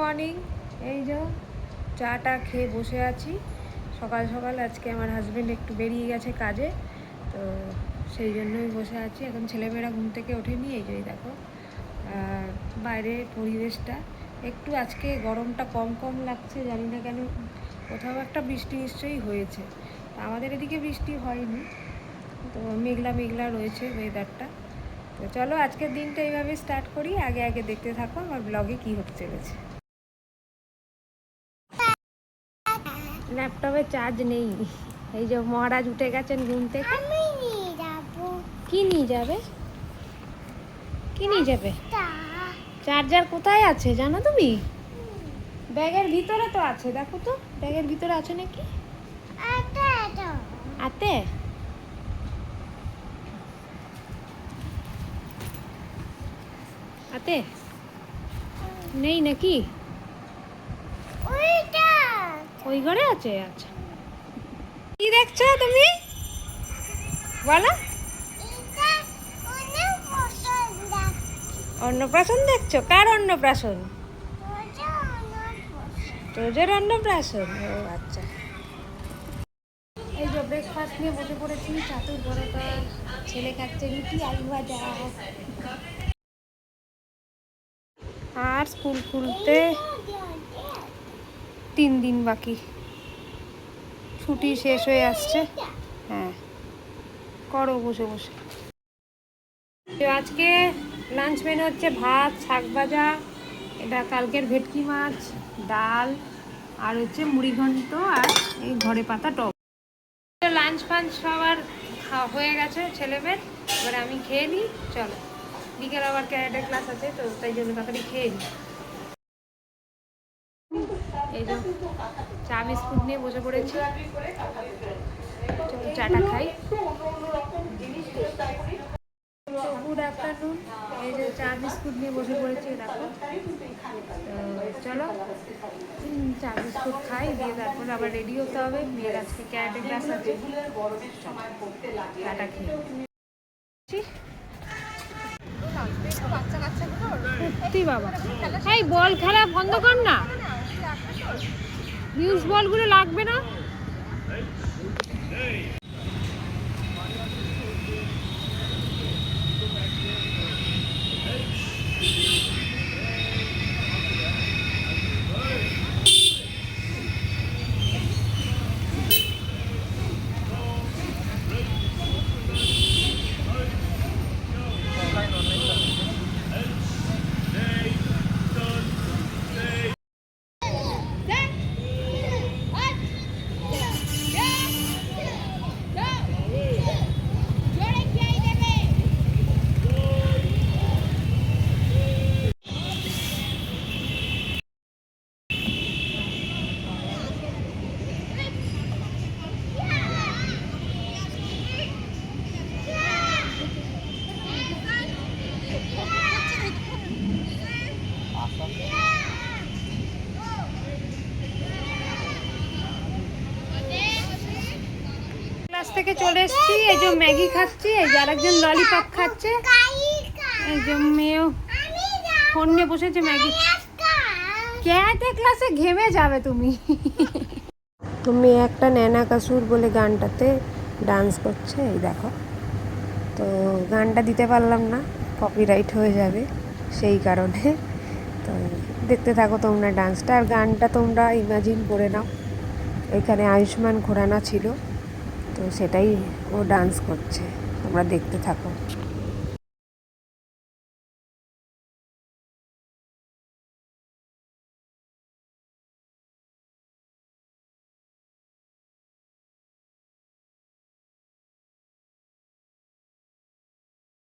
Morning. এই যে চাটা খেয়ে বসে আছি সকাল সকাল। আজকে আমার হাজব্যান্ড একটু বেরিয়ে গেছে কাজে, তো সেই জন্যই বসে আছি। এখন ছেলেমেয়েরা ঘুম থেকে ওঠেনি। এই যে দেখো বাইরের পরিবেশটা একটু আজকে গরমটা কম কম লাগছে, জানি না কেন। কোথাও একটা বৃষ্টি নিশ্চয়ই হয়েছে, আমাদের এদিকে বৃষ্টি হয়নি, তো মেঘলা মেঘলা রয়েছে ওয়েদারটা। তো চলো আজকের দিনটা এইভাবে স্টার্ট করি। আগে আগে দেখতে থাকো আমার ব্লগে কী হতে চলেছে। ল্যাপটপে চার্জ নেই। এই যে মহারাজ উঠে গেছেন ঘুম থেকে। কি নিয়ে যাবে? কি নিয়ে যাবে? চার্জার কোথায় আছে জানো তুমি? ব্যাগের ভিতরে তো আছে, দেখো তো ব্যাগের ভিতরে আছে নাকি। আতে আতে নেই নাকি? ওই ঘরে আছে। আচ্ছা, কি দেখছো তুমি বলো? অন্নপ্রাশন দেখছো? কার অন্নপ্রাশন? তোজের অন্নপ্রাশন। ও আচ্ছা। এই যে ব্রেকফাস্ট নিয়ে বসে পড়েছি, চাতুর পরোটা, ছেলে খাচ্ছে রুটি আলু ভাজা। আর স্কুল খুলতে 3 দিন বাকি, ছুটি শেষ হয়ে আসছে। হ্যাঁ করো বসে বসে। আজকে লাঞ্চ মেনু হচ্ছে ভাত, শাক ভাজা, এটা কালকের ভেটকি মাছ, ডাল, আর হচ্ছে মুড়ি ঘন্ট, আর এই ঘরে পাতা টক। লাঞ্চ ফাঞ্চ সবার হয়ে গেছে ছেলেমেয়ের, এবারে আমি খেয়ে নিই। চলো, বিকেল আবার ক্যারেটের ক্লাস আছে, তো তাই জন্য তাড়াতাড়ি খেয়ে নিই। এই যে চা বিস্কুট নিয়ে বসে পড়েছি, চলো চাটা খাই। Good afternoon. এই যে চা বিস্কুট নিয়ে বসে পড়েছি দেখো। চলো চা বিস্কুট খাই, দিয়ে তারপর আবার রেডি হতে হবে। মেয়ের আজকে ক্যারাটে ক্লাস আছে, চাটা খেয়ে। সত্যি বাবা, এই বল খেলা বন্ধ কর না, নিউজ বলগুলো লাগবে না। ক্লাস থেকে চলে এসেছি, এই যে ম্যাগি খাচ্ছি, এই যে আরেকজন ললিপপ খাচ্ছে, এই যে মেয়েও ফোন নিয়ে বসেছে ম্যাগি। ক্যারাটে ক্লাসে ঘেমে যাবে তুমি। তুমি একটা ন্যানা কাসুর বলে গানটাতে ডান্স করছে, এই দেখো। তো গানটা দিতে পারলাম না, কপিরাইট হয়ে যাবে, সেই কারণে। তো দেখতে থাকো তোমরা ডান্সটা, আর গানটা তোমরা ইমাজিন করে নাও এখানে আয়ুষ্মান খুরানা ছিল, তো সেটাই ও ডান্স করছে, তোমরা দেখতে থাকো।